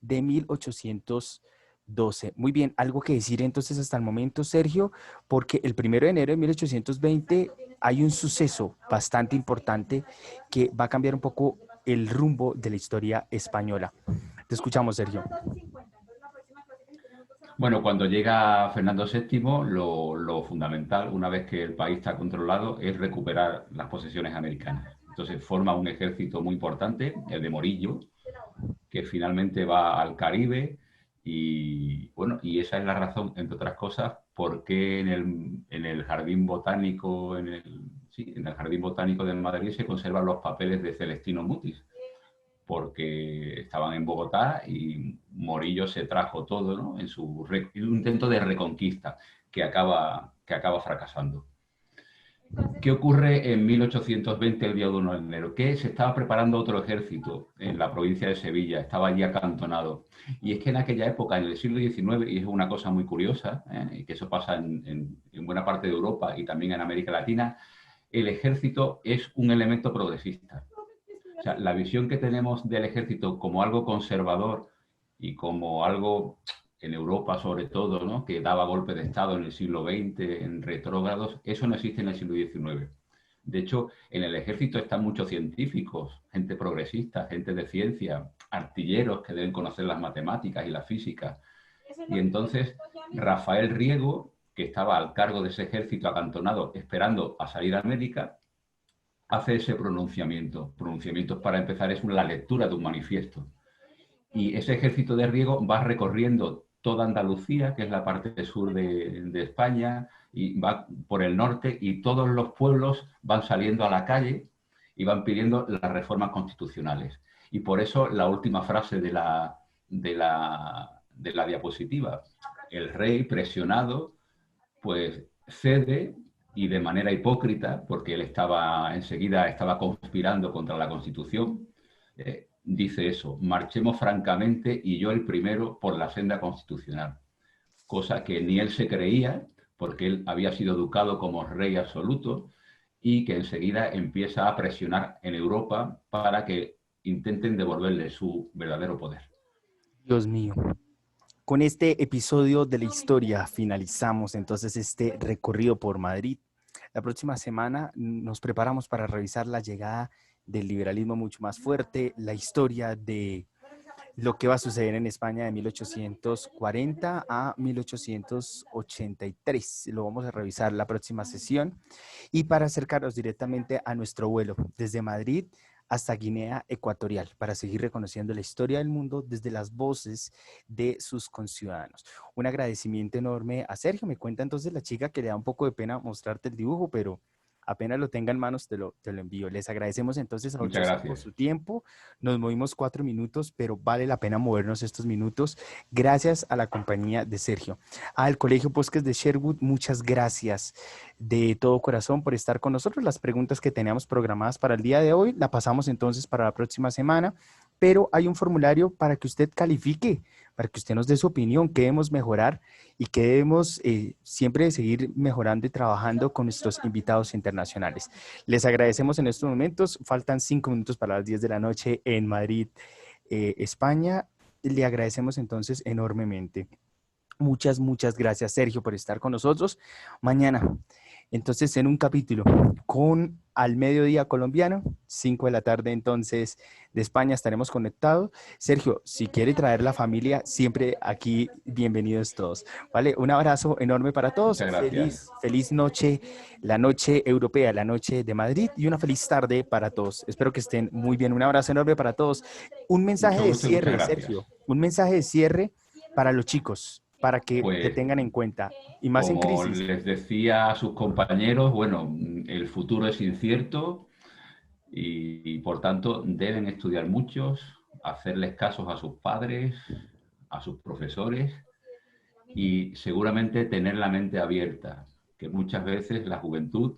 de 1812. Muy bien, algo que decir entonces hasta el momento, Sergio, porque el 1 de enero de 1820 hay un suceso bastante importante que va a cambiar un poco el rumbo de la historia española. Te escuchamos, Sergio. Bueno, cuando llega Fernando VII, lo fundamental, una vez que el país está controlado, es recuperar las posesiones americanas. Entonces forma un ejército muy importante, el de Morillo, que finalmente va al Caribe y, bueno, y esa es la razón, entre otras cosas, por qué en el Jardín Botánico, en el Jardín Botánico de Madrid se conservan los papeles de Celestino Mutis, porque estaban en Bogotá y Morillo se trajo todo, ¿no?, en su intento de reconquista que acaba fracasando. ¿Qué ocurre en 1820, el día 1 de enero? Que se estaba preparando otro ejército en la provincia de Sevilla, estaba allí acantonado. Y es que en aquella época, en el siglo XIX, y es una cosa muy curiosa, que eso pasa en buena parte de Europa y también en América Latina, el ejército es un elemento progresista. O sea, la visión que tenemos del ejército como algo conservador y como algo, en Europa sobre todo, ¿no?, que daba golpe de Estado en el siglo XX, en retrógrados, eso no existe en el siglo XIX. De hecho, en el ejército están muchos científicos, gente progresista, gente de ciencia, artilleros que deben conocer las matemáticas y la física. Y entonces Rafael Riego, que estaba al cargo de ese ejército acantonado esperando a salir a América, hace ese pronunciamiento. Pronunciamientos, para empezar, es la lectura de un manifiesto. Y ese ejército de Riego va recorriendo toda Andalucía, que es la parte sur de España, y va por el norte, y todos los pueblos van saliendo a la calle y van pidiendo las reformas constitucionales. Y por eso la última frase de la diapositiva: el rey, presionado, pues cede, y de manera hipócrita, porque él enseguida estaba conspirando contra la Constitución, dice eso: marchemos francamente y yo el primero por la senda constitucional. Cosa que ni él se creía, porque él había sido educado como rey absoluto, y que enseguida empieza a presionar en Europa para que intenten devolverle su verdadero poder. Dios mío. Con este episodio de la historia finalizamos entonces este recorrido por Madrid. La próxima semana nos preparamos para revisar la llegada del liberalismo mucho más fuerte, la historia de lo que va a suceder en España de 1840 a 1883. Lo vamos a revisar la próxima sesión. Y para acercarnos directamente a nuestro vuelo desde Madrid hasta Guinea Ecuatorial, para seguir reconociendo la historia del mundo desde las voces de sus conciudadanos. Un agradecimiento enorme a Sergio. Me cuenta entonces la chica que le da un poco de pena mostrarte el dibujo, pero apenas lo tenga en manos te lo envío. Les agradecemos entonces a Muchas ustedes por su tiempo. Nos movimos 4 minutos, pero vale la pena movernos estos minutos. Gracias a la compañía de Sergio. Al Colegio Bosques de Sherwood, muchas gracias de todo corazón por estar con nosotros. Las preguntas que teníamos programadas para el día de hoy la pasamos entonces para la próxima semana, pero hay un formulario para que usted califique, para que usted nos dé su opinión, qué debemos mejorar y qué debemos siempre seguir mejorando y trabajando con nuestros invitados internacionales. Les agradecemos en estos momentos. Faltan 5 minutos para las 10 de la noche en Madrid, España. Le agradecemos entonces enormemente. Muchas, muchas gracias, Sergio, por estar con nosotros. Mañana, entonces, en un capítulo con Al Mediodía Colombiano, 5 de la tarde, entonces, de España, estaremos conectados. Sergio, si quiere traer la familia, siempre aquí, bienvenidos todos. ¿Vale? Un abrazo enorme para todos. Muchas gracias. Feliz noche, la noche europea, la noche de Madrid, y una feliz tarde para todos. Espero que estén muy bien. Un abrazo enorme para todos. Un mensaje de cierre, Sergio. Un mensaje de cierre para los chicos, para que te tengan en cuenta, y más en crisis. Como les decía a sus compañeros, bueno, el futuro es incierto y por tanto deben estudiar muchos, hacerles casos a sus padres, a sus profesores, y seguramente tener la mente abierta, que muchas veces la juventud,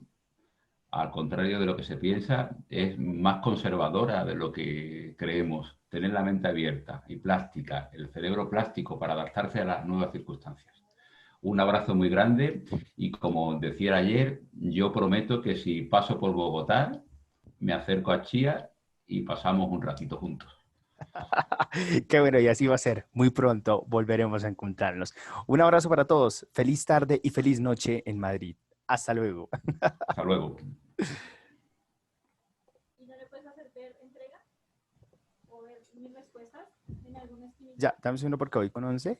al contrario de lo que se piensa, es más conservadora de lo que creemos. Tener la mente abierta y plástica, el cerebro plástico para adaptarse a las nuevas circunstancias. Un abrazo muy grande y como decía ayer, yo prometo que si paso por Bogotá, me acerco a Chía y pasamos un ratito juntos. Qué bueno, y así va a ser. Muy pronto volveremos a encontrarnos. Un abrazo para todos. Feliz tarde y feliz noche en Madrid. Hasta luego. Hasta luego. ¿Y no le puedes hacer ver entrega o ver mis respuestas en alguna esquinita? Ya, dame un segundo porque voy con 11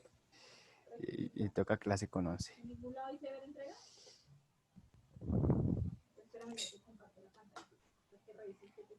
y toca clase con 11. ¿En ningún lado dice ver entrega? Espérame, ya te comparto la pantalla. Es que revises que te